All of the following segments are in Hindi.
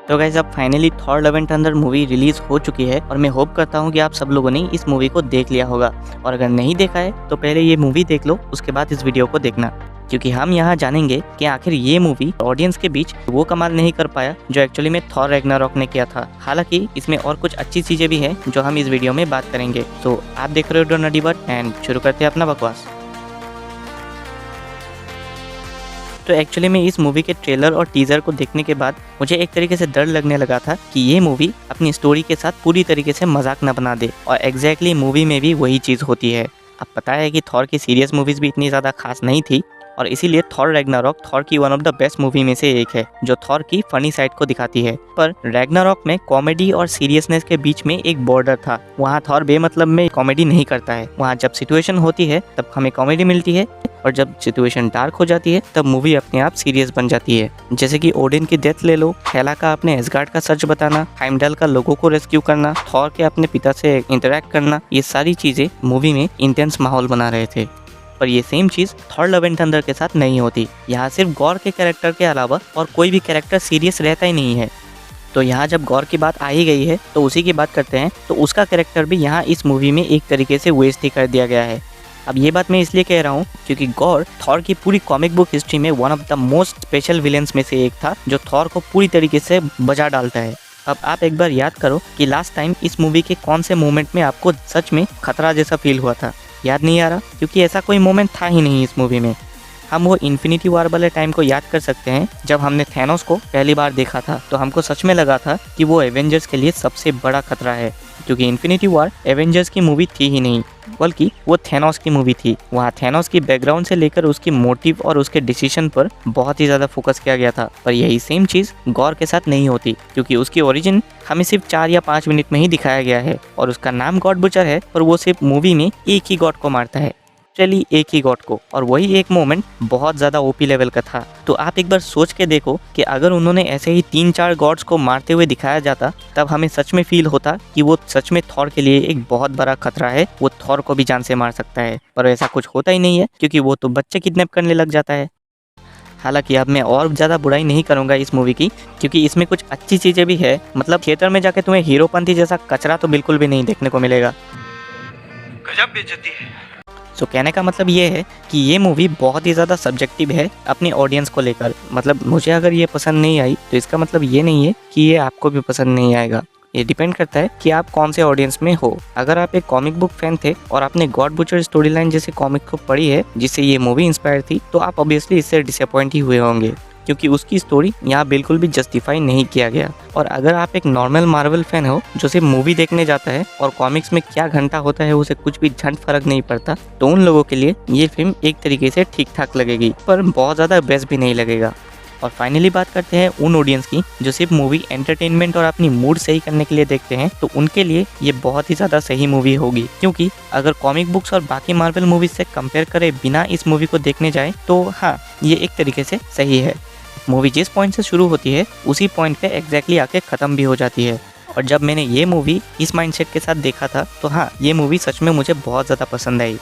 तो गाइस अब finally Thor love and thunder movie release हो चुकी है और मैं होप करता हूँ कि आप सब लोगों ने इस मूवी को देख लिया होगा। और अगर नहीं देखा है तो पहले ये मूवी देख लो, उसके बाद इस वीडियो को देखना, क्योंकि हम यहाँ जानेंगे कि आखिर ये मूवी ऑडियंस के बीच वो कमाल नहीं कर पाया जो एक्चुअली में थॉर रैग्नारॉक ने किया था। हालांकि इसमें और कुछ अच्छी चीजें भी हैं जो हम इस वीडियो में बात करेंगे। तो आप देख रहे हो डोंट नॉटी बट एंड शुरू करते हैं अपना बकवास। तो एक्चुअली में इस मूवी के ट्रेलर और टीज़र को देखने के बाद मुझे एक तरीके से डर लगने लगा था कि ये मूवी अपनी स्टोरी के साथ पूरी तरीके से मजाक न बना दे, और एग्जैक्टली मूवी में भी वही चीज़ होती है। अब पता है कि थॉर की सीरियस मूवीज़ भी इतनी ज़्यादा खास नहीं थी, और इसीलिए थॉर रैग्नारॉक थॉर की one of the best movie में से एक है जो थॉर की फनी साइड को दिखाती है। पर रैग्नारॉक में कॉमेडी और सीरियसनेस के बीच में एक बॉर्डर था। वहाँ थॉर बेमतलब में कॉमेडी नहीं करता है। वहाँ जब सिचुएशन होती है तब हमें कॉमेडी मिलती है, और जब सिचुएशन डार्क हो जाती है तब मूवी अपने आप सीरियस बन जाती है। जैसे कि ओडिन की डेथ ले लो, हेला का अपने एसगार्ड का सच बताना, हाइमडल का लोगों को रेस्क्यू करना, थॉर के अपने पिता से इंटरेक्ट करना, ये सारी चीजें मूवी में इंटेंस माहौल बना रहे थे। पर ये सेम चीज थॉर लव एंड थंडर के साथ नहीं होती। यहाँ सिर्फ गॉर के कैरेक्टर के अलावा और कोई भी कैरेक्टर सीरियस रहता ही नहीं है। तो यहाँ जब गॉर की बात आ ही गई है तो उसी की बात करते हैं। तो उसका कैरेक्टर भी यहाँ इस मूवी में एक तरीके से वेस्ट ही कर दिया गया है। अब ये बात मैं इसलिए कह रहा हूँ क्योंकि गॉर थॉर की पूरी कॉमिक बुक हिस्ट्री में one of the most special villains में से एक था जो थॉर को पूरी तरीके से बजा डालता है। अब आप एक बार याद करो कि लास्ट टाइम इस मूवी के कौन से मोमेंट में आपको सच में खतरा जैसा फील हुआ था। याद नहीं आ रहा? क्योंकि ऐसा कोई मोमेंट था ही नहीं इस मूवी में। हम वो इन्फिनिटी वॉर वाले टाइम को याद कर सकते हैं जब हमने थैनोस को पहली बार देखा था, तो हमको सच में लगा था कि वो एवेंजर्स के लिए सबसे बड़ा खतरा है, क्योंकि इन्फिनिटी वॉर एवेंजर्स की मूवी थी ही नहीं बल्कि वो थैनोस की मूवी थी। वहाँ थैनोस की बैकग्राउंड से लेकर उसकी मोटिव और उसके डिसीजन पर बहुत ही ज़्यादा फोकस किया गया था। पर यही सेम चीज़ गॉर के साथ नहीं होती, क्योंकि उसकी ओरिजिन हमें सिर्फ 4 या 5 मिनट में ही दिखाया गया है, और उसका नाम गॉड बुचर है, पर वो सिर्फ मूवी में एक ही गॉड को मारता है, चली एक ही गॉड को, और वही एक मोमेंट बहुत ज़्यादा ओपी लेवल का था। तो आप एक बार सोच के देखो कि अगर उन्होंने ऐसे ही 3-4 गॉड्स को मारते हुए दिखाया जाता तब हमें सच में फील होता कि वो सच में थॉर के लिए एक बहुत बड़ा खतरा है, वो थॉर को भी जान से मार सकता है। पर ऐसा कुछ होता ही नहीं है, क्योंकि वो तो बच्चे किडनैप करने लग जाता है। हालांकि अब मैं और ज़्यादा बुराई नहीं करूंगा इस मूवी की, क्योंकि इसमें कुछ अच्छी चीज़ें भी है। मतलब थिएटर में जाके तुम्हें हीरोपंथी जैसा कचरा तो बिल्कुल भी नहीं देखने को मिलेगा। गजब बेइज्जती है। तो कहने का मतलब ये है कि ये मूवी बहुत ही ज़्यादा सब्जेक्टिव है अपनी ऑडियंस को लेकर। मतलब मुझे अगर ये पसंद नहीं आई तो इसका मतलब ये नहीं है कि ये आपको भी पसंद नहीं आएगा। ये डिपेंड करता है कि आप कौन से ऑडियंस में हो। अगर आप एक कॉमिक बुक फैन थे और आपने गॉड बुचर स्टोरी लाइन जैसे कॉमिक को पढ़ी है जिससे ये मूवी इंस्पायर थी, तो आप ऑब्वियसली इससे डिसअपॉइंट ही हुए होंगे, क्योंकि उसकी स्टोरी यहाँ बिल्कुल भी जस्टिफाई नहीं किया गया। और अगर आप एक नॉर्मल मार्वल फैन हो जो सिर्फ मूवी देखने जाता है और कॉमिक्स में क्या घंटा होता है उसे कुछ भी झंड फर्क नहीं पड़ता, तो उन लोगों के लिए ये फिल्म एक तरीके से ठीक ठाक लगेगी, पर बहुत ज़्यादा बेस्ट भी नहीं लगेगा। और फाइनली बात करते हैं उन ऑडियंस की जो सिर्फ मूवी एंटरटेनमेंट और अपनी मूड सही करने के लिए देखते हैं, तो उनके लिए ये बहुत ही ज़्यादा सही मूवी होगी। क्योंकि अगर कॉमिक बुक्स और बाकी मार्वल मूवीज से कंपेयर करें बिना इस मूवी को देखने जाए तो हाँ, ये एक तरीके से सही है। मूवी जिस पॉइंट से शुरू होती है उसी पॉइंट पे एग्जैक्टली आके ख़त्म भी हो जाती है। और जब मैंने ये मूवी इस माइंडसेट के साथ देखा था तो हाँ, ये मूवी सच में मुझे बहुत ज़्यादा पसंद आई।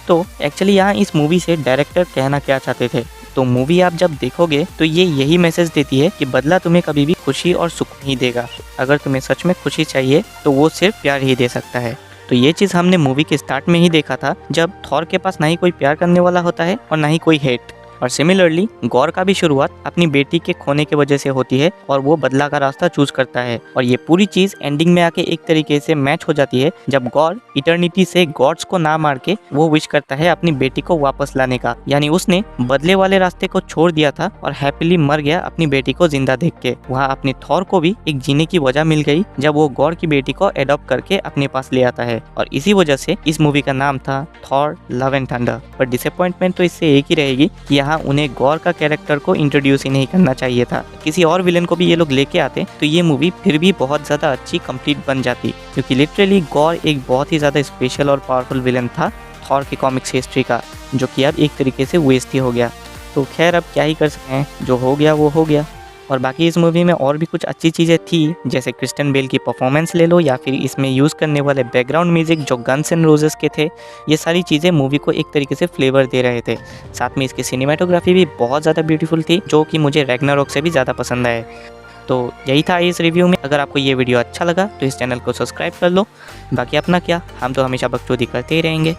तो एक्चुअली यहाँ इस मूवी से डायरेक्टर कहना क्या चाहते थे, तो मूवी आप जब देखोगे तो ये यही मैसेज देती है कि बदला तुम्हें कभी भी खुशी और सुख नहीं देगा। अगर तुम्हें सच में खुशी चाहिए तो वो सिर्फ प्यार ही दे सकता है। तो ये चीज़ हमने मूवी के स्टार्ट में ही देखा था, जब थॉर के पास ना ही कोई प्यार करने वाला होता है और ना ही कोई हेट। और सिमिलरली गॉर का भी शुरुआत अपनी बेटी के खोने की वजह से होती है और वो बदला का रास्ता चूज करता है। और ये पूरी चीज एंडिंग में आके एक तरीके से मैच हो जाती है जब गॉर इटर्निटी से गॉड्स को ना मार के वो विश करता है अपनी बेटी को वापस लाने का। यानी उसने बदले वाले रास्ते को छोड़ दिया था और हैप्पीली मर गया अपनी बेटी को जिंदा देख के। वहाँ अपने थॉर को भी एक जीने की वजह मिल गई जब वो गॉर की बेटी को एडॉप्ट करके अपने पास ले आता है। और इसी वजह से इस मूवी का नाम था थॉर लव एंड थंडर। पर डिसअपॉइंटमेंट तो इससे एक ही रहेगी कि यहाँ उन्हें गॉर का कैरेक्टर को इंट्रोड्यूस ही नहीं करना चाहिए था। किसी और विलेन को भी ये लोग लेके आते तो ये मूवी फिर भी बहुत ज़्यादा अच्छी कंप्लीट बन जाती, क्योंकि लिटरली गॉर एक बहुत ही ज़्यादा स्पेशल और पावरफुल विलेन था थॉर की कॉमिक्स हिस्ट्री का, जो कि अब एक तरीके से वेस्ट ही हो गया। तो खैर अब क्या ही कर सकते हैं, जो हो गया वो हो गया। और बाकी इस मूवी में और भी कुछ अच्छी चीज़ें थी, जैसे क्रिस्टियन बेल की परफॉर्मेंस ले लो या फिर इसमें यूज़ करने वाले बैकग्राउंड म्यूजिक जो गन्स एंड रोजेस के थे। ये सारी चीज़ें मूवी को एक तरीके से फ्लेवर दे रहे थे। साथ में इसकी सिनेमेटोग्राफी भी बहुत ज़्यादा ब्यूटीफुल थी, जो कि मुझे रैग्नारॉक से भी ज़्यादा पसंद आए। तो यही था इस रिव्यू में। अगर आपको ये वीडियो अच्छा लगा तो इस चैनल को सब्सक्राइब कर लो। बाकी अपना क्या, हम तो हमेशा बकचोदी करते ही रहेंगे।